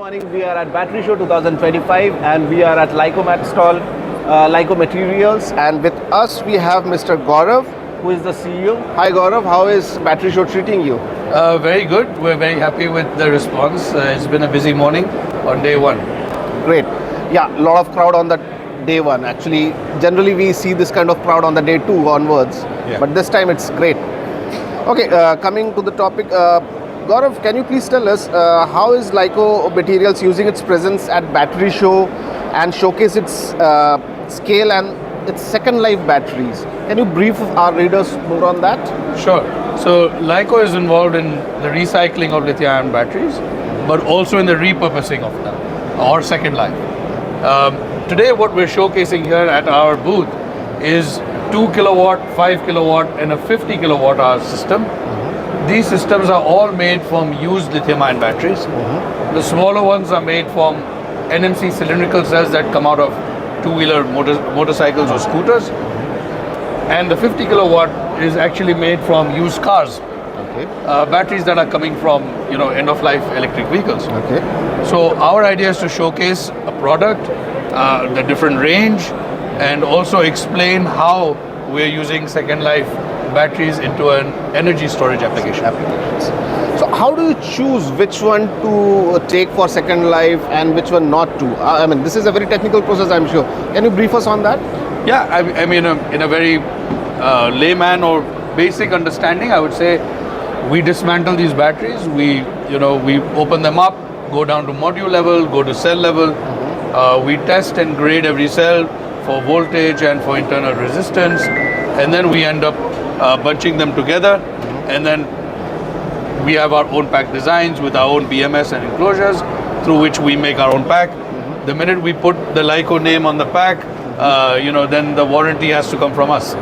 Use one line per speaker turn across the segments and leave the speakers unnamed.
morning. We are at Battery Show 2025 and we are at LICO Mat stall, LICO Materials, and with us we have Mr. Gaurav, who is the CEO. Hi Gaurav, how is Battery Show treating you?
Very good. We're very happy with the response. It's been a busy morning on day one.
Great. Yeah, a lot of crowd on the day one. Actually, generally we see this kind of crowd on the day two onwards, but this time it's great. Okay, coming to the topic, Gaurav, can you please tell us how is LICO Materials using its presence at Battery Show and showcase its scale and its second life batteries? Can you brief our readers more on that?
Sure. So LICO is involved in the recycling of lithium-ion batteries, but also in the repurposing of them, or second life. Today what we're showcasing here at our booth is 2 kilowatt, 5 kilowatt and a 50 kilowatt hour system. These systems are all made from used lithium-ion batteries. The smaller ones are made from NMC cylindrical cells that come out of two-wheeler motorcycles or scooters. And the 50 kilowatt is actually made from used cars. Batteries that are coming from end-of-life electric vehicles. So our idea is to showcase a product, the different range, and also explain how we're using second life batteries into an energy storage application.
So how do you choose which one to take for second life and which one not to? I mean, this is a very technical process, I'm sure. Can you brief us on that?
Yeah, I mean, in a very layman or basic understanding, I would say we dismantle these batteries. We open them up, go down to module level, go to cell level. We test and grade every cell for voltage and for internal resistance, and then we end up bunching them together, and then we have our own pack designs with our own BMS and enclosures through which we make our own pack. The minute we put the LICO name on the pack, then the warranty has to come from us.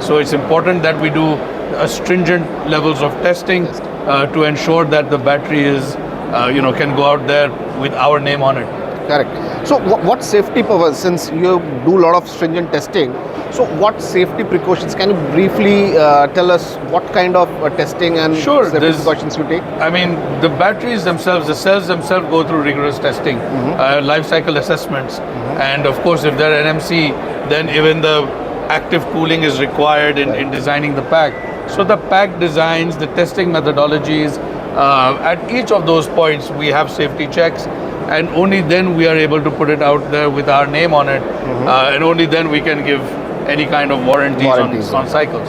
So it's important that we do stringent levels of testing to ensure that the battery is, can go out there with our name on it.
Correct. So what safety purpose, since you do a lot of stringent testing, so what safety precautions, can you briefly tell us what kind of testing and safety precautions you take?
I mean, the batteries themselves, the cells themselves go through rigorous testing, life cycle assessments, and of course if they're NMC, then even the active cooling is required in designing the pack. So the pack designs, the testing methodologies, at each of those points we have safety checks, and only then we are able to put it out there with our name on it, and only then we can give any kind of warranties on cycles.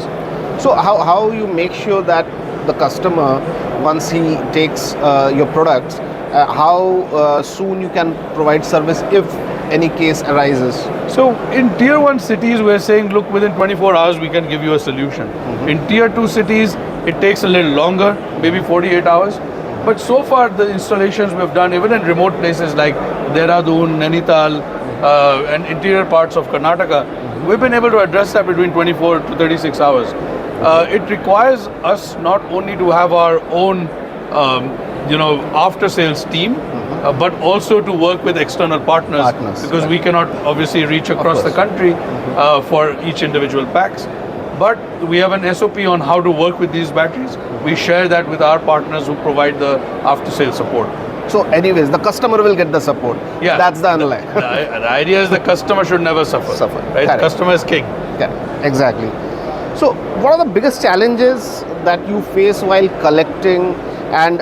So how you make sure that the customer, once he takes your products, how soon you can provide service if any case arises?
So in tier 1 cities, we're saying, look, within 24 hours we can give you a solution. In tier 2 cities, it takes a little longer, maybe 48 hours. But so far the installations we've done, even in remote places like Dehradun, Nainital, and interior parts of Karnataka, we've been able to address that between 24 to 36 hours. It requires us not only to have our own after sales team, but also to work with external partners because we cannot obviously reach across the country for each individual packs. But we have an SOP on how to work with these batteries. We share that with our partners who provide the after-sales support.
So anyways, the customer will get the support. Yeah. That's the underlying.
The idea is the customer should never suffer. Right? The customer is king.
Yeah, exactly. So what are the biggest challenges that you face while collecting and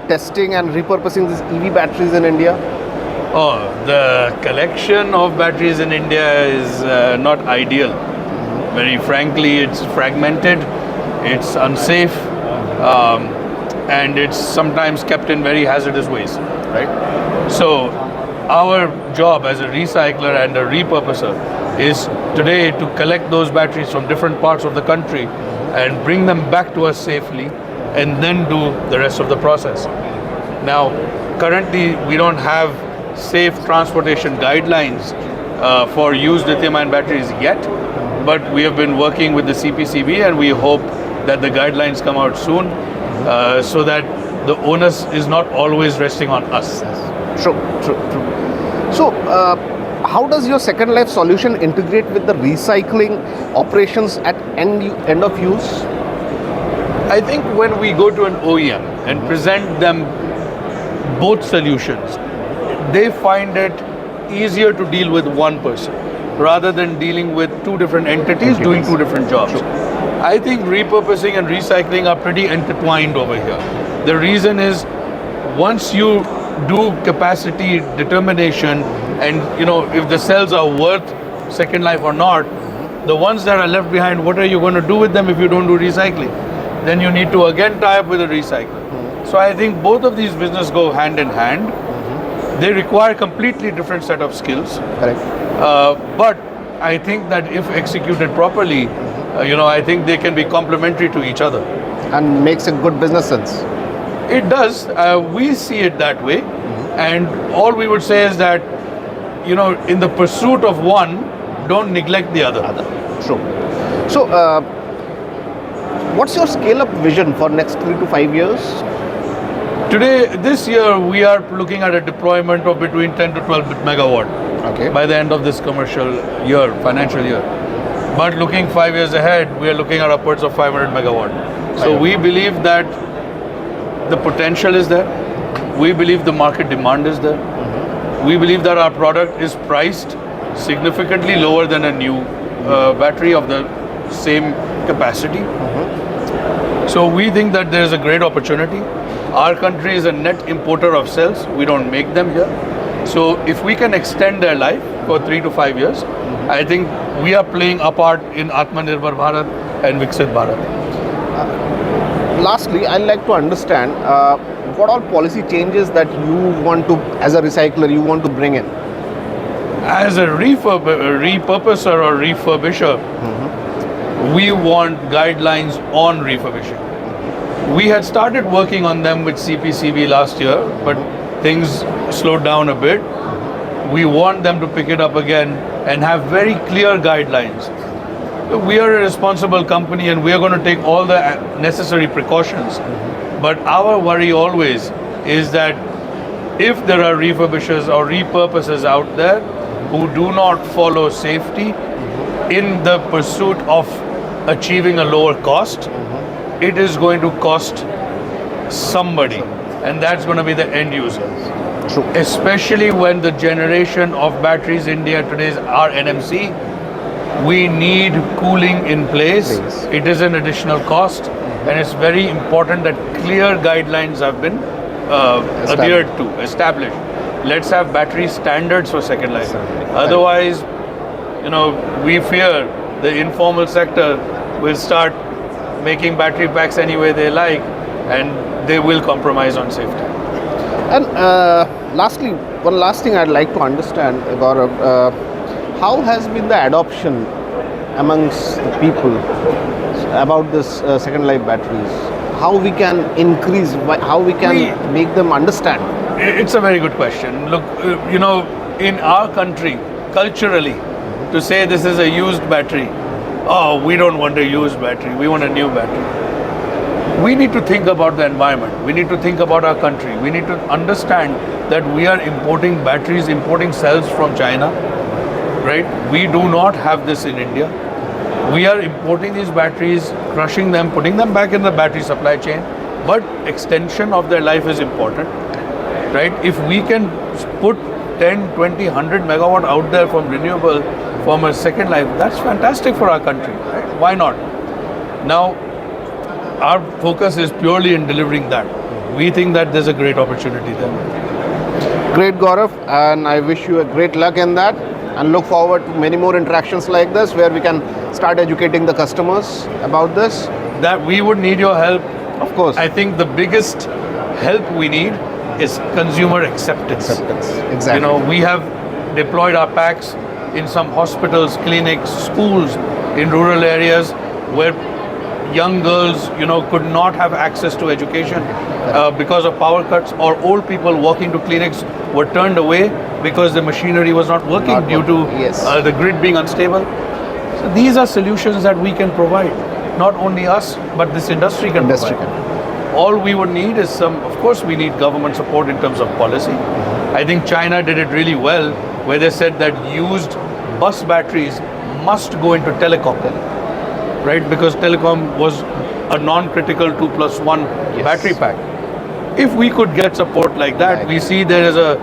testing and repurposing these EV batteries in India?
Oh, the collection of batteries in India is not ideal. Very frankly, it's fragmented, it's unsafe, and it's sometimes kept in very hazardous ways, right? So our job as a recycler and a repurposer is today to collect those batteries from different parts of the country and bring them back to us safely, and then do the rest of the process. Now, currently we don't have safe transportation guidelines for used lithium-ion batteries yet, but we have been working with the CPCB and we hope that the guidelines come out soon so that the onus is not always resting on us.
True. So, how does your second life solution integrate with the recycling operations at end of use?
I think when we go to an OEM and present them both solutions, they find it easier to deal with one person rather than dealing with two different entities doing two different jobs. I think repurposing and recycling are pretty intertwined over here. The reason is, once you do capacity determination and if the cells are worth second life or not, the ones that are left behind, what are you going to do with them if you don't do recycling? Then you need to again tie up with a recycler. So I think both of these businesses go hand in hand. They require completely different set of skills.
Correct.
But I think that if executed properly, I think they can be complementary to each other.
And makes a good business sense.
It does. We see it that way. And all we would say is that, in the pursuit of one, don't neglect the other.
True. So, what's your scale-up vision for next 3 to 5 years?
This year, we are looking at a deployment of between 10 to 12 megawatt by the end of this financial year. But looking 5 years ahead, we are looking at upwards of 500 megawatt. So we believe that the potential is there. We believe the market demand is there. We believe that our product is priced significantly lower than a new battery of the same capacity. So we think that there is a great opportunity. Our country is a net importer of cells. We don't make them here. So if we can extend their life for 3 to 5 years, I think we are playing a part in Atmanirbhar Bharat and Viksit Bharat.
Lastly, I'd like to understand what all policy changes that you want to, as a recycler, you want to bring in?
As a repurposer or refurbisher, we want guidelines on refurbishing. We had started working on them with CPCB last year, but things slowed down a bit. We want them to pick it up again and have very clear guidelines. We are a responsible company and we are going to take all the necessary precautions. But our worry always is that if there are refurbishers or repurposers out there who do not follow safety in the pursuit of achieving a lower cost, it is going to cost somebody, and that's going to be the end user.
True.
Especially when the generation of batteries in India today are NMC, we need cooling in place. It is an additional cost, and it's very important that clear guidelines have been established. Let's have battery standards for second life. Otherwise, we fear the informal sector will start making battery packs any way they like, and they will compromise on safety.
And lastly, one last thing I'd like to understand, Gaurav, how has been the adoption amongst the people about this second life batteries? How we can increase, how we can make them understand?
It's a very good question. Look, in our country, culturally, to say this is a used battery, we don't want a used battery, we want a new battery. We need to think about the environment. We need to think about our country. We need to understand that we are importing batteries, importing cells from China, right? We do not have this in India. We are importing these batteries, crushing them, putting them back in the battery supply chain, but extension of their life is important, right? If we can put 10, 20, 100 megawatt out there from renewable, from a second life, that's fantastic for our country, right? Why not? Now, our focus is purely in delivering that. We think that there's a great opportunity there.
Great, Gaurav, and I wish you a great luck in that, and look forward to many more interactions like this where we can start educating the customers about this.
That we would need your help.
Of course.
I think the biggest help we need is consumer acceptance.
Exactly.
We have deployed our packs in some hospitals, clinics, schools in rural areas where young girls, could not have access to education because of power cuts, or old people walking to clinics were turned away because the machinery was not working due to the grid being unstable. So these are solutions that we can provide. Not only us, but this industry can provide. All we would need is of course we need government support in terms of policy. I think China did it really well, where they said that used bus batteries must go into telecom. Right, because telecom was a non-critical 2+1 battery pack. If we could get support like that, we see there is a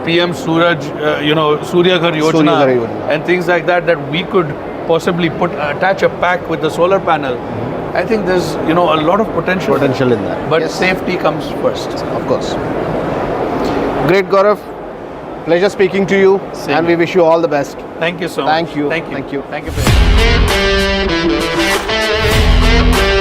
PM Surya Ghar Yojana,
Surya Ghar Yojana.
and things like that, that we could possibly attach a pack with the solar panel. I think there's a lot of potential
in that.
but
Yes.
safety comes first.
Of course. Great, Gaurav. Pleasure speaking to you,
Same
and we
here.
wish you all the best.
Thank you so
Thank
much.
you.
Thank you.
Thank you.
Thank you.